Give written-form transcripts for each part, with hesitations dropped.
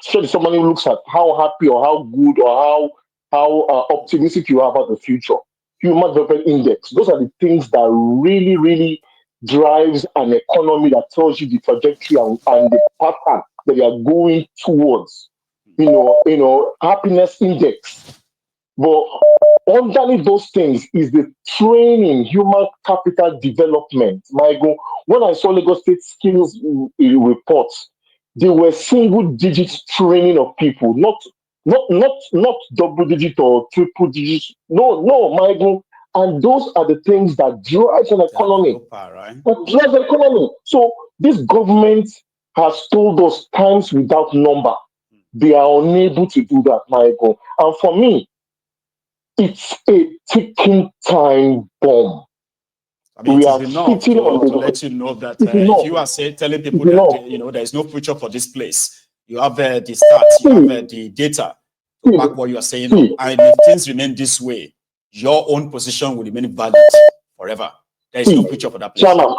so somebody looks at how happy or how good or how optimistic you are about the future. Human development index. Those are the things that really drives an economy that tells you the trajectory and the pattern that you are going towards. Happiness index. But underneath those things is the training, human capital development. My God, when I saw Lagos State skills reports, they were single digit training of people, not double digit or triple digit. No, no, my God. And those are the things that drives an economy. Developer, right? That drives an economy. So this government has told us times without number. They are unable to do that, my God. And for me, it's a ticking time bomb. I mean, it We is are enough sitting on to the. let you know that It's if enough. you are telling It's people that enough. there is no future for this place, you have the stats, you have See, the data to see, back what you are saying up. see, And if things remain this way, your own position will remain valid forever. There is no see. future for that place. Chairman,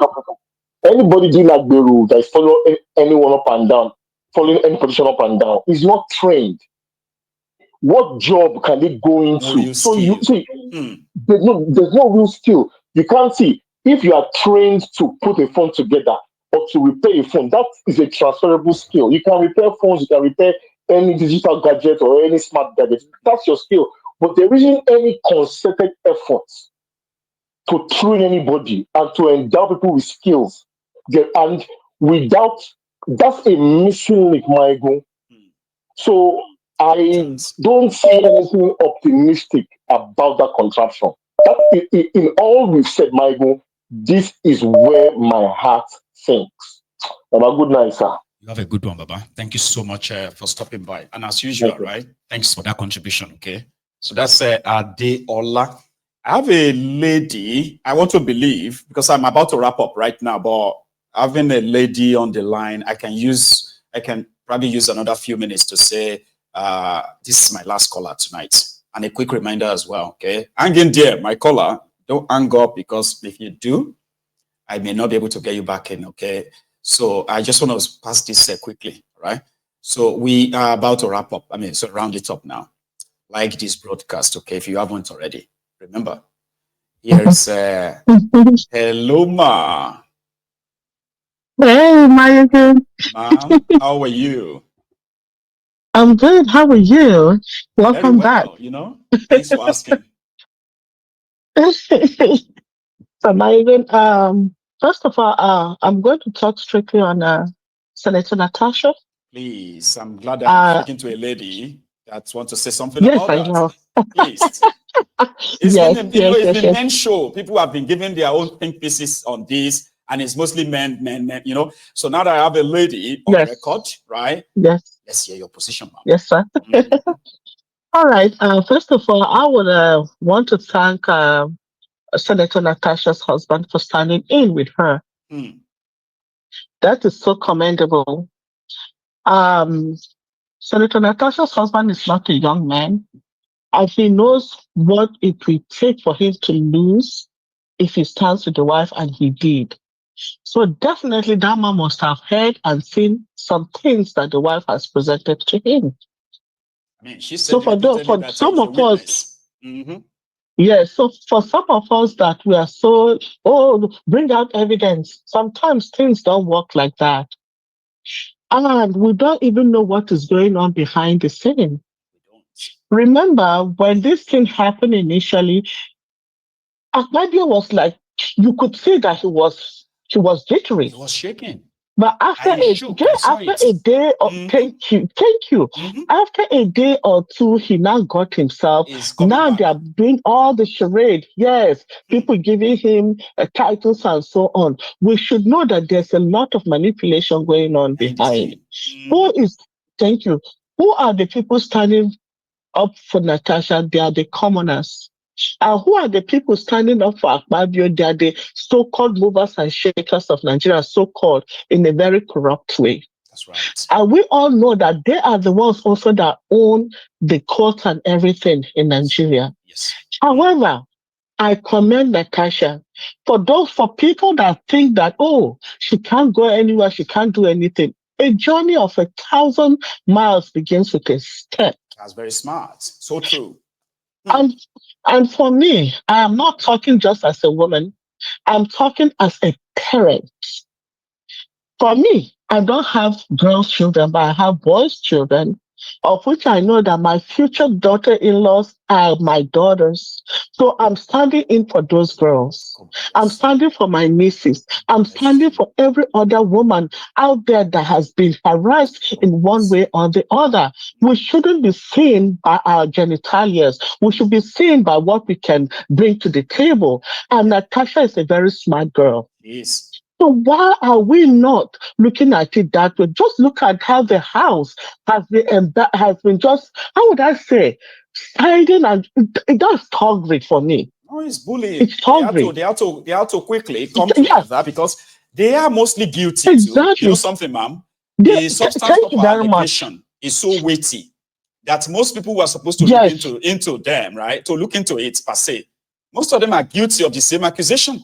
anybody doing that bureau that is following anyone up and down, following any position up and down, is not trained. What job can they go No into? real So you skill. see, Hmm. there's no real skill. You can't see if you are trained to put a phone together or to repair a phone. That is a transferable skill. You can repair phones. You can repair any digital gadget or any smart gadget. That's your skill. But there isn't any concerted effort to train anybody and to endow people with skills. And without that's a missing link, Michael. Hmm. So I Intelligence. don't see anything optimistic about that contraption. That in all we've said, Michael, this is where my heart sinks. Have a good night, sir. You have a good one, Baba. Thank you so much for stopping by. And as usual, Thank you. right? Thanks for that contribution. Okay. So that's Adeola. I have a lady, I want to believe, because I'm about to wrap up right now, but having a lady on the line, I can probably use another few minutes to say, this is my last caller tonight. And a quick reminder as well. Okay. Hang in there, my caller. Don't hang up because if you do, I may not be able to get you back in. Okay. So I just want to pass this quickly, right? So we are about to wrap up. I mean, so round it up now. Like this broadcast, okay? If you haven't already, remember, here's hello, ma. Hey, Mayukin. Ma'am, how are you? I'm good. How are you? Very Welcome back. well, Thanks for asking. So, Mayukin, first of all, I'm going to talk strictly on Senator Natasha. Please, I'm glad that I'm Uh, speaking to a lady that wants to say something yes, about I that. know. Please. It's been, Yes, yes, it's yes, been yes, men's show. People have been giving their own think pieces on this, and it's mostly men. So now that I have a lady on yes, record, right? yes, Let's hear your position, ma'am. yes, sir. All right. First of all, I would want to thank Senator Natasha's husband for standing in with her. Hmm. That is so commendable. Um, Senator Natasha's husband is not a young man, and he knows what it will take for him to lose if he stands with the wife, and he did. So definitely that man must have heard and seen some things that the wife has presented to him. I mean, she So said repeatedly for that some he's a of us, witness. Mm-hmm. yes, so for some of us that we are so, oh, bring out evidence. Sometimes things don't work like that. And we don't even know what is going on behind the scene. We don't. Remember when this thing happened initially, Akpabio was like, you could see that he was He jittery. was shaking. But after I shook. I saw after it. a day of Mm-hmm. thank you. Mm-hmm. After a day or two, he now got himself. Is coming Now they back. are doing all the charade. Yes, Hmm. people giving him titles and so on. We should know that there's a lot of manipulation going on Behind this behind. thing. Mm-hmm. Who is thank you? Who are the people standing up for Natasha? They are the commoners. And who are the people standing up for Akpabio? They are the so-called movers and shakers of Nigeria, so-called in a very corrupt way. That's right. And we all know that they are the ones also that own the court and everything in Yes. Nigeria. Yes. However, I commend Natasha for people that think that, oh, she can't go anywhere, she can't do anything. A journey of 1,000 miles begins with a step. That's very smart. So true. And and for me, I am not talking just as a woman. I'm talking as a parent. For me, I don't have girls' children, but I have boys' children, of which I know that my future daughter-in-laws are my daughters. So I'm standing in for those girls. God I'm bless you. standing for my nieces. I'm Bless standing you. for every other woman out there that has been harassed God in one bless way or the other. We shouldn't be seen by our genitalias. We should be seen by what we can bring to the table. And Yeah. Natasha is a very smart girl. Yes. So why are we not looking at it that way? Just look at how the house has been just, how would I say, hiding, and that's toxic for me. No, it's bullying. It's toxic. They have to quickly come Yeah, together because they are mostly guilty too. You know exactly. something, ma'am? The substance Thank of you our very much. allegation is so weighty that most people who are supposed to look Yes, into them, right? To look into it per se. Most of them are guilty of the same accusation.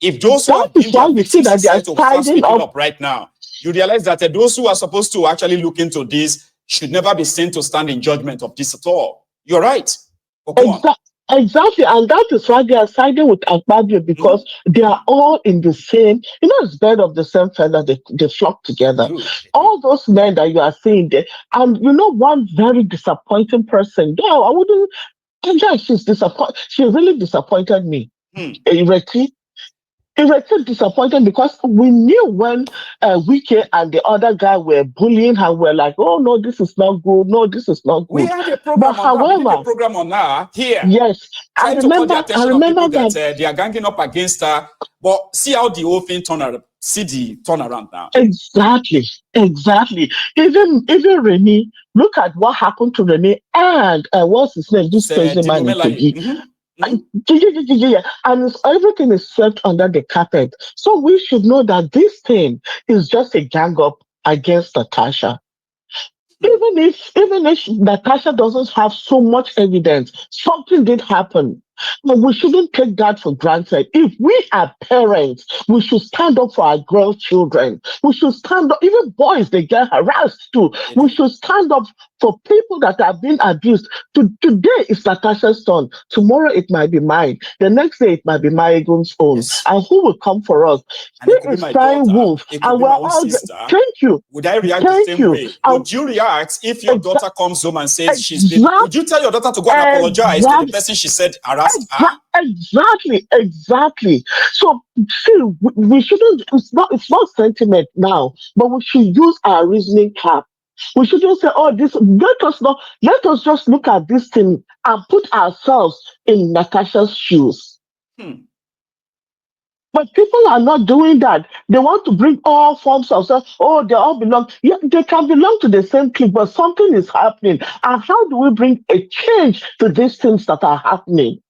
If those who that have is deemed why their you see victims that they are decide to start siding speaking up. up right now, you realize that those who are supposed to actually look into this should never be sent to stand in judgment of this at all. You're right. But go on. Exactly, and that is why they are siding with Akpabio, Mhm, because they are mhm. all in the same, it's bird of the same feather, they flock together. They do. All those men that you are seeing there, and one very disappointing person, no, I wouldn't, and yeah, she really disappointed me. Hmm. Ireti. Ireti disappointed because we knew when Wike and the other guy were bullying her, we're like, oh no, this is not good, no, this is not We good. had a But program on that. We did a however, program on her here, yes, trying to call the I attention of remember people that that. they are ganging up against her. But see how the whole thing turned around. See the turnaround now. Exactly, exactly. Even Remy, look at what happened to Remy and what's his name, this crazy man in Dilomelaye. Kogi. Yeah. And everything is swept under the carpet. So we should know that this thing is just a gang up against Natasha. Even if Natasha doesn't have so much evidence, something did happen. But we shouldn't take that for granted. If we are parents, we should stand up for our grandchildren. We should stand up, even boys, they get harassed too. They We do. should stand up for people that have been abused. Today is Natasha's turn. Tomorrow it might be mine. The next day it might be Maegun's own. Yes. And who will come for us? And She it could be is my crying daughter. wolf. It could And be we're my own all, sister. thank you. Would I react the Thank same you. way? And Would you react if your exa- daughter comes home and says she's been? exact, Would you tell your daughter to go and apologize to the exact, person she said harassed her? exactly. So see, we shouldn't. It's not sentiment now, but we should use our reasoning cap. We shouldn't say, "Oh, this." Let us just look at this thing and put ourselves in Natasha's shoes. Hmm. But people are not doing that. They want to bring all forms of stuff. Oh, they all belong. Yeah, they can belong to the same clique, but something is happening. And how do we bring a change to these things that are happening? Do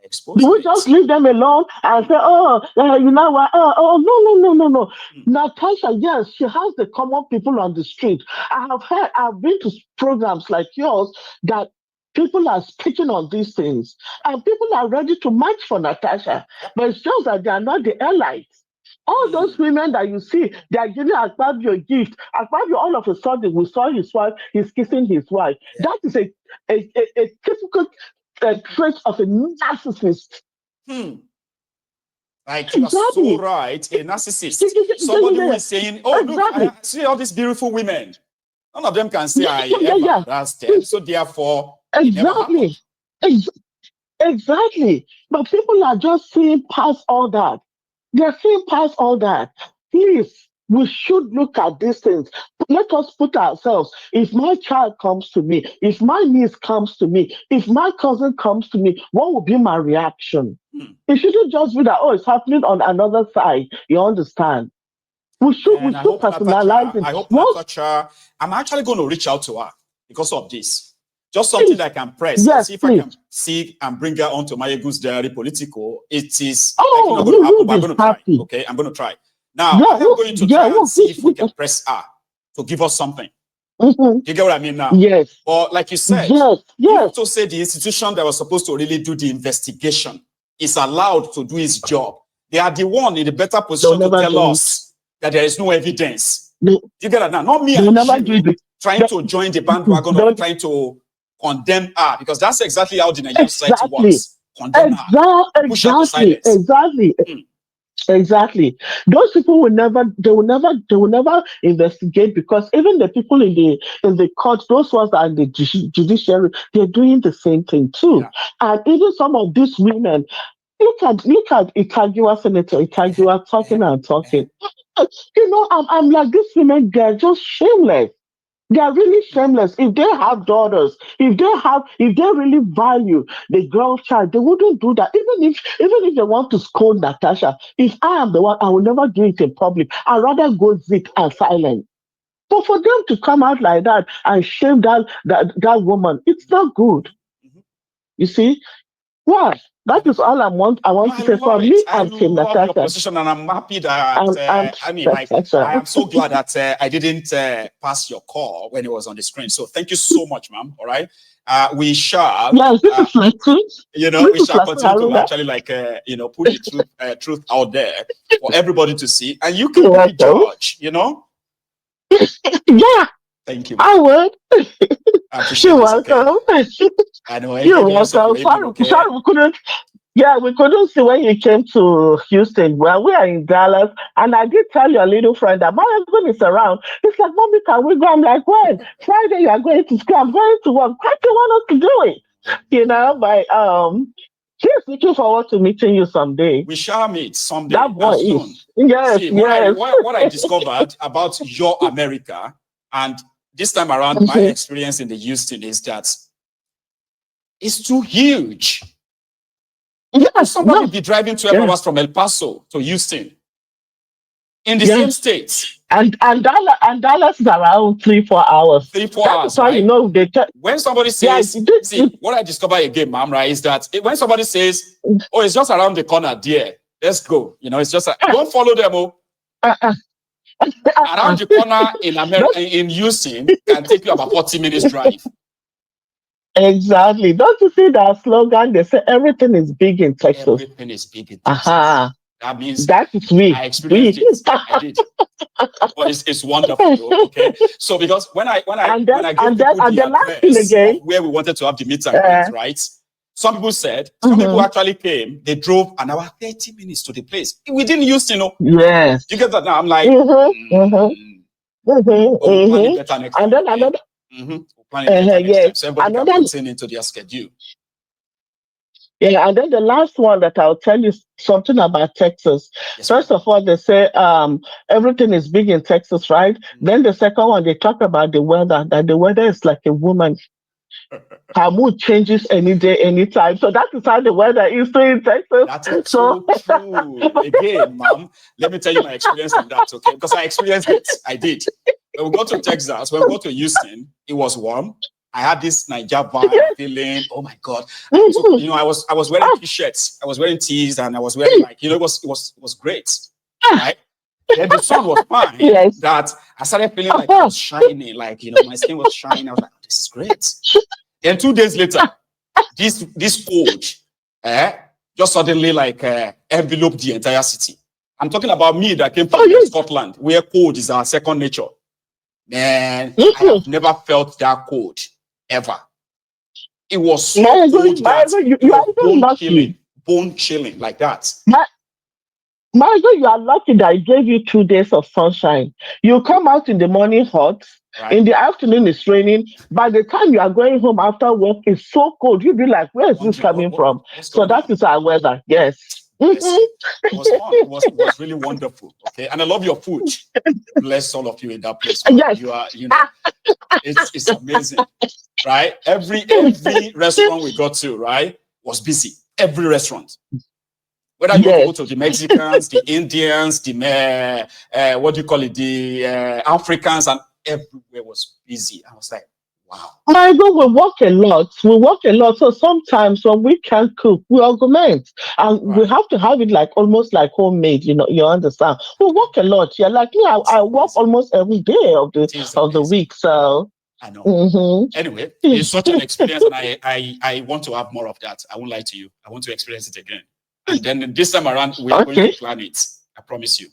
Exposing we it. just leave them alone and Hmm. say, oh, you know what? No. Hmm. Natasha, yes, she has the common people on the street. I've been to programs like yours that people are speaking on these things and people are ready to march for Natasha. Yep. But it's just that they are not the allies. All Hmm. those women that you see, they are giving Akpabio a gift. Akpabio, all of a sudden, we saw his wife, he's kissing his wife. Yeah. That is a typical trait of a narcissist. Hmm. Like you are so Exactly. right, a narcissist. Somebody who is saying, "Oh, look, I Exactly. see all these beautiful women. None of them can say I ever Yeah. harassed them, so therefore it never happened." Exactly. Ex- exactly. But people are just seeing past all that. They're seeing past all that. Please, we should look at these things. Let us put ourselves. If my child comes to me, if my niece comes to me, if my cousin comes to me, what will be my reaction? Hmm. It shouldn't just be that, oh, it's happening on another side. You understand? We Man, should personalize it. I hope Once, Natasha, I'm actually going to reach out to her because of this. Just something please, that I can press. I'll yes, see if I please. can see and bring her onto my Eagles Diary Political. It is likely Oh, not going to happen, we'll but I'm be going to try. happy. Okay, I'm going to try. Now, Yeah, I am going to yeah, try and see if we can press her to give us something. mhm. Do you get what I mean now? Yes, But like you said, yes. if to say the institution that was supposed to really do the investigation is allowed to do its job, they are the one in the better They'll position to never tell do it. us that there is no evidence. they, You get that now? Not me they will and never do you it. trying to join the bandwagon of trying to condemn her, because that's exactly how the Nigerian society Exactly. works. Condemn her, push her to silence. Hmm. Exactly. Those people they will never investigate, because even the people in the court, those ones that are in the judiciary, they're doing the same thing too. Yeah. And even some of these women, look at Itagua, Senator Itagua talking and talking. I'm like, these women, they're just shameless. They are really shameless. If they have daughters, if they really value the girl child, they wouldn't do that. Even if they want to scold Natasha, if I am the one, I will never do it in public. I'd rather go sit and silent. But for them to come out like that and shame that woman, it's not good. Mhm. You see? Why? I That is all I No, want to I say love from it. me I and Team love your Natasha. position, and I'm happy that And I mean, Natasha. I am so glad that I didn't pass your call when it was on the screen. So thank you so much, ma'am. All right, we shall, Yes, this is Lexi. we This is shall Lexi continue to Haruna. actually put the truth out there for everybody to see, and you can You're be the welcome. judge. Yeah, Thank you, I ma'am. would. I appreciate You're this. Okay, welcome. I know. You're Enjoy the rest of welcome. your evening. Okay. Sorry, we couldn't. Yeah, we couldn't see when you came to Houston. Well, we are in Dallas, and I did tell your little friend that my husband is around. He's like, "Mommy, can we go?" I'm like, "When? Friday, you are going to school. I'm going to work. Why do you want us to do it?" But he's looking forward to meeting you someday. We shall meet someday, That boy and soon. is. Yes, See, yes. what I discovered about your America, and this time around, my Mhm. experience in the Houston is that it's too huge. How could Yes, somebody no. be driving 12 Yeah. hours from El Paso to Houston in the Yeah. same state? And Dallas is around 3-4 hours. 3, 4 That is hours, why right? When somebody yeah, says, see, what I discover again, ma'am, right, is that when somebody says, oh, it's just around the corner there, let's go. It's just, don't follow them. Oh, uh, uh, around the corner in America, in Houston, can take you about 40 minutes drive. exactly. Don't you see that slogan? They say everything is big in Texas. Everything is big in Texas. Uh-huh. That means That is we. I experienced it. I did. But it's wonderful though. Okay. So because when I gave people the the last thing address again. of where we wanted to have the meet and Uh, greet, right? Some people mhm. actually came, they drove an hour, 30 minutes to the place. We didn't use, Yes. you get that now? I'm like, Mm-hmm, but we'll plan it mm-hmm. better next And time, then okay? another. We'll plan it better next Yes. time. So everybody can Another. put in into their schedule. Yeah, and then the last one that I'll tell you something about Texas. Yes, First ma'am. of all, they say everything is big in Texas, right? Then the second one, they talk about the weather, that the weather is like a woman. Her mood changes any day, anytime. So that is how the weather is too in Texas. That is So so true. Again, ma'am, let me tell you my experience on that, okay? Because I experienced it. I did. When we got to Texas, when we got to Houston, it was warm. I had this Niger vibe feeling. Oh my God! I took, I was wearing t-shirts, I was wearing tees, and I was wearing it was great, right? Then the sun was fine. yes. That I started feeling like I was shining, like my skin was shining. I was like, oh, this is great. Then 2 days later, this cold, just suddenly enveloped the entire city. I'm talking about me that came from Scotland, where cold is our second nature. Man, I have never felt that cold ever. It was so cold that it was bone chilling like that. Margo, you are lucky that I gave you 2 days of sunshine. You come out in the morning hot, Right. in the afternoon it's raining. By the time you are going home after work, it's so cold. You'll be like, where is this coming from? So that is our weather. Yes. It was fun. It was really wonderful. Okay. And I love your food. Bless all of you in that place. Man. Yes. You are, it's amazing. Right? Every restaurant we got to, right, was busy. Every restaurant. Whether you want to go to the Mexicans, the Indians, the what do you call it, the Africans, and everywhere was busy. I was like, wow. Margo, we work a lot. So sometimes when we can't cook, we augment. And we have to have it almost like homemade, you understand? We work a lot. Yeah, like me, I work almost every day of the week. So I know. Anyway, it's such an experience, and I want to have more of that. I won't lie to you. I want to experience it again. And then this time around, we are going to plan it. I promise you.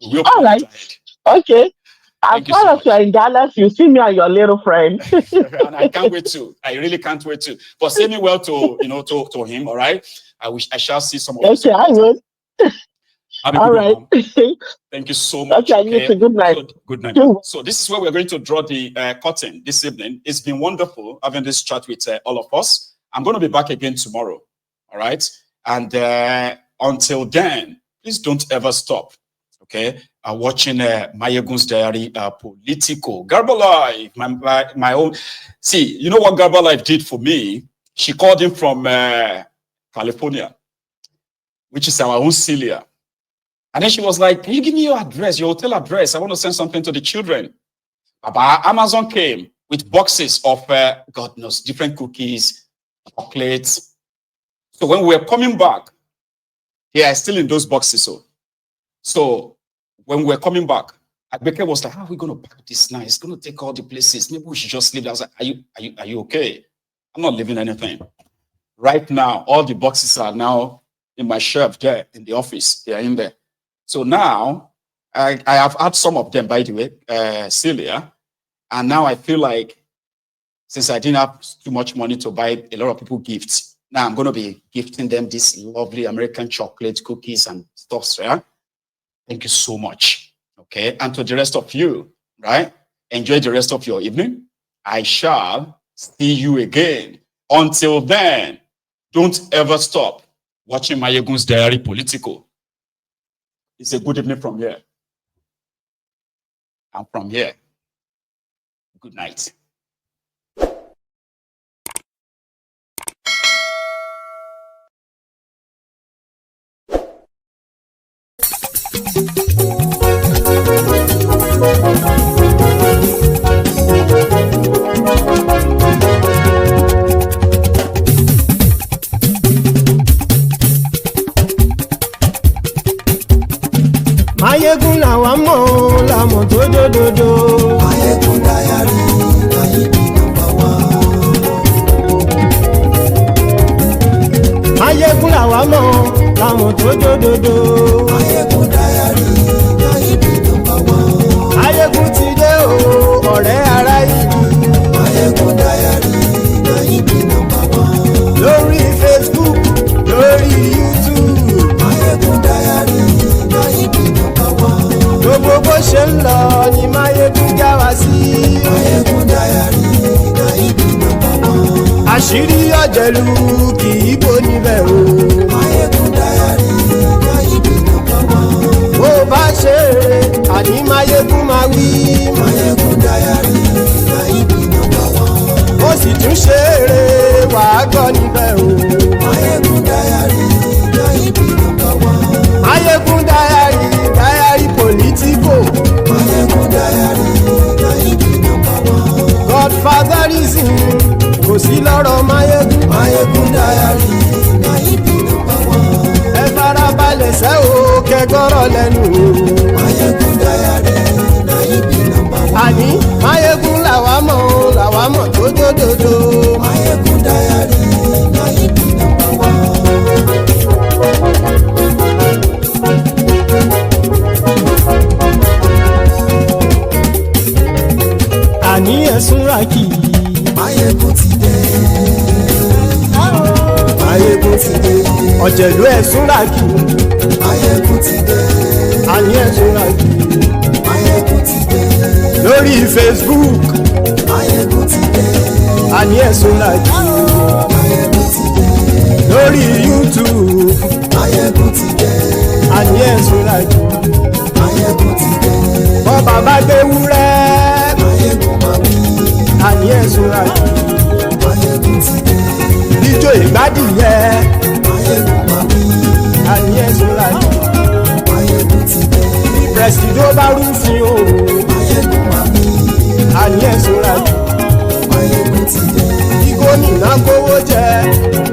We will plan it ahead. Okay. As Thank you far so as you're much. in Dallas, you see me and your little friend. And I can't wait to. I really can't wait to. But say me well to to him. All right. I shall see some of you Okay, soon I later. will. Have a All good one, right. mom. Okay, Thank you so much. you too. Okay. Good night. So good night, ma'am. So this is where we're going to draw the curtain this evening. It's been wonderful having this chat with all of us. I'm going to be back again tomorrow. All right. And until then, please don't ever stop. Okay. Watching Mayegun's Diary Politico. Garba Life, my own. See, you know what Garba Life did for me? She called him from California, which is our own Celia. And then she was like, can you give me your address, your hotel address? I want to send something to the children. Amazon came with boxes of, God knows, different cookies, chocolates. So when we were coming back, they are still in those boxes. So when we were coming back, Agbeke was like, how are we going to pack this now? It's going to take all the places. Maybe we should just leave. I was like, are you okay? I'm not leaving anything. Right now, all the boxes are now in my shelf there in the office. They are in there. So now I have had some of them, by the way, Celia. And now I feel like since I didn't have too much money to buy a lot of people gifts, now I'm going to be gifting them these lovely American chocolate cookies and stuff. Yeah? Thank you so much. Okay. And to the rest of you, right? Enjoy the rest of your evening. I shall see you again. Until then, don't ever stop watching Mayegun's Diary Politico. It's a good evening from here. And from here, good night. Mayegun làwa mọ̀ làmọ̀ tó dódòdó. Mayegun Diary Nayibi #1. Mayegun làwa mọ̀ làmọ̀ tó dódòdó. Mayegun Diary Nayibi #1. Mayegun ti dé o ọ̀rẹ́ ará ìlú. Mayegun Diary Nayibi #1. Lórí Facebook lórí YouTube. Mayegun Diary Nayibi #1. Gbogbo bó ṣe ń lọ ni Mayegun já wa sí. Mayegun Diary Nayibi #1. Àṣírí ọ̀jẹ̀lú kì í bò níbẹ̀ o. Mayegun Diary Nayibi #1. Bó bá ṣe eré àní Mayegun máa wí. Mayegun Diary Nayibi #1. Ó sì tún ṣe eré wàá gbọ́ níbẹ̀ o. Mayegun Diary Nayibi #1. Mayegun Diary Politico. Mayegun Diary Nayibi #1. Godfatherism kò sí lọ́rọ̀ Mayegun. Mayegun Diary Nayibi #1. Ẹ farabalẹ̀ sẹ́ o kẹgọ́rọ̀ lẹ́nu o. Mayegun Diary Nayibi #1. Àní Mayegun làwa mọ̀ tó dódòdó. Mayegun Diary Nayibi #1. Àní ẹ̀sùn ràkì. Mayegun ti dé. Mayegun ti dé. Ọ̀jẹ̀lú ẹ̀sùn ràkì. Mayegun ti dé. Àní ẹ̀sùn ràkì. Mayegun ti dé. Lórí Facebook. Mayegun ti dé. Àní ẹ̀sùn ràkì. Mayegun ti dé. Lórí YouTube. Mayegun ti dé. Àní ẹ̀sùn ràkì. Mayegun ti dé. Bọ́ bàbá gbé wúrẹ́. Mayegun máa wí. Àní ẹ̀sùn ràkì. Mayegun ti dé. Ijó ìgbádìyẹ. Mayegun máa wí. Àní ẹ̀sùn ràkì. Mayegun ti dé. Presido bá rúfin o. Mayegun máa wí. Àní ẹ̀sùn ràkì. Mayegun ti dé. Kí gómìnà kówó jẹ.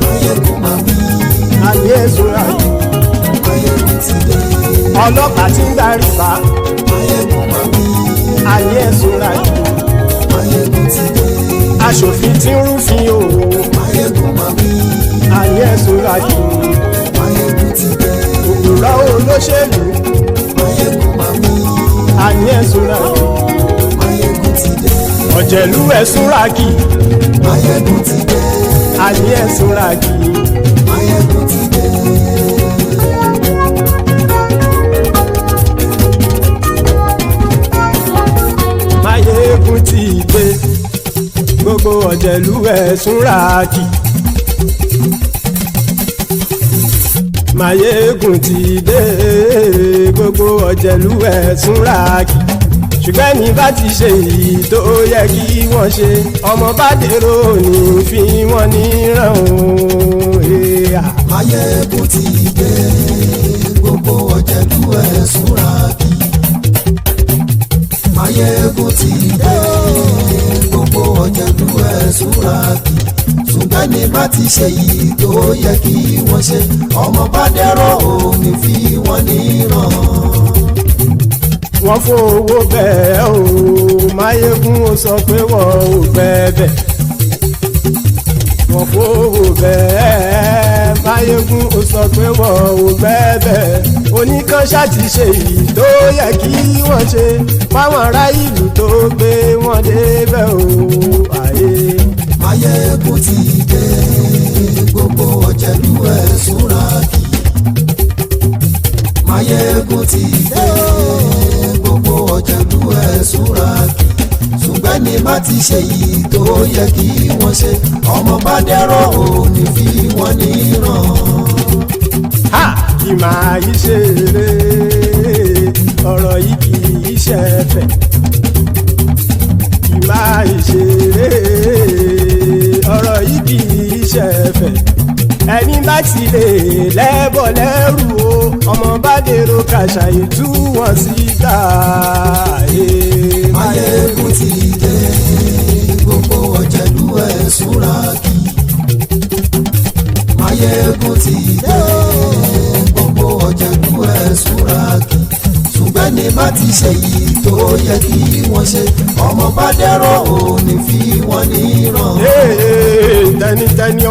Mayegun máa wí. Àní ẹ̀sùn ràkì. Mayegun ti dé. Ọlọ́pàá tí ń gba rìbá. Mayegun máa wí. Àní ẹ̀sùn ràkì. Mayegun ti dé. Aṣòfin tí ń rúfin o. Mayegun máa wí. Àní ẹ̀sùn ràkì. Mayegun ti dé. Òpùrọ́ olóṣèlú. Mayegun máa wí. Àní ẹ̀sùn ràkì. ọ̀jẹ̀lú ẹ̀ súnra kì Máyégún ti dé. àní ẹ̀ súnra kì Máyégún ti dé. Máyégún ti dé gbogbo ọ̀jẹ̀lú ẹ̀ súnra kì. Máyégún ti dé gbogbo ọ̀jẹ̀lú ẹ̀ súnra kì. Ṣùgbọ́n ní bá ti ṣe èyí tó yẹ kí wọ́n ṣe ọmọ bá dèrò ní fi wọ́n níran o. Máyégún ti dé gbogbo ọ̀jẹ̀lú ẹ̀ súnra kì. Máyégún ti dé gbogbo ọ̀jẹ̀lú ẹ̀ súnra kì. Ṣùgbọ́n ní bá ti ṣe èyí tó yẹ kí wọ́n ṣe ọmọ bá dèrò ní fi wọ́n níran. Wọ́n fowó bẹ́ẹ̀ o Máyégún ó sọ pé wọ́n ò bẹ́ẹ̀. Wọ́n fowó bẹ́ẹ̀ Máyégún ó sọ pé wọ́n ò bẹ́ẹ̀. Oníkanṣá ti ṣe èyí tó yẹ kí wọ́n ṣe fáwọn ará ìlú tó gbé wọn débẹ̀ o. Máyégún ti dé gbogbo ọ̀jẹ̀lú ẹ̀ súnra kì. Máyégún ti dé gbogbo ọ̀jẹ̀lú ẹ̀ súnra kì. Ṣùgbọ́n ní bá ti ṣe yìí tó yẹ kí wọ́n ṣe ọmọ bá dẹ́rọ̀ ò ní fi wọ́n níran. Ha! Kì máa yí ṣeré ọ̀rọ̀ yìí kì í ṣe ẹ̀fẹ̀. Kì máa yí ṣeré ọ̀rọ̀ yìí kì í ṣe ẹ̀fẹ̀. Ẹni bá ti lè lẹ́bọ̀ lẹ́rù o ọmọ bá dèrò kàṣàyè tú wọn síta. Máyégún ti dé gbogbo ọ̀jẹ̀lú ẹ̀ súnra kì. Máyégún ti dé gbogbo ọ̀jẹ̀lú ẹ̀ súnra kì. Ṣùgbọ́n ní bá ti ṣe yìí tó yẹ kí wọ́n ṣe ọmọ bá dẹ́rọ̀ ò ní fi wọ́n níran. Tẹnitẹni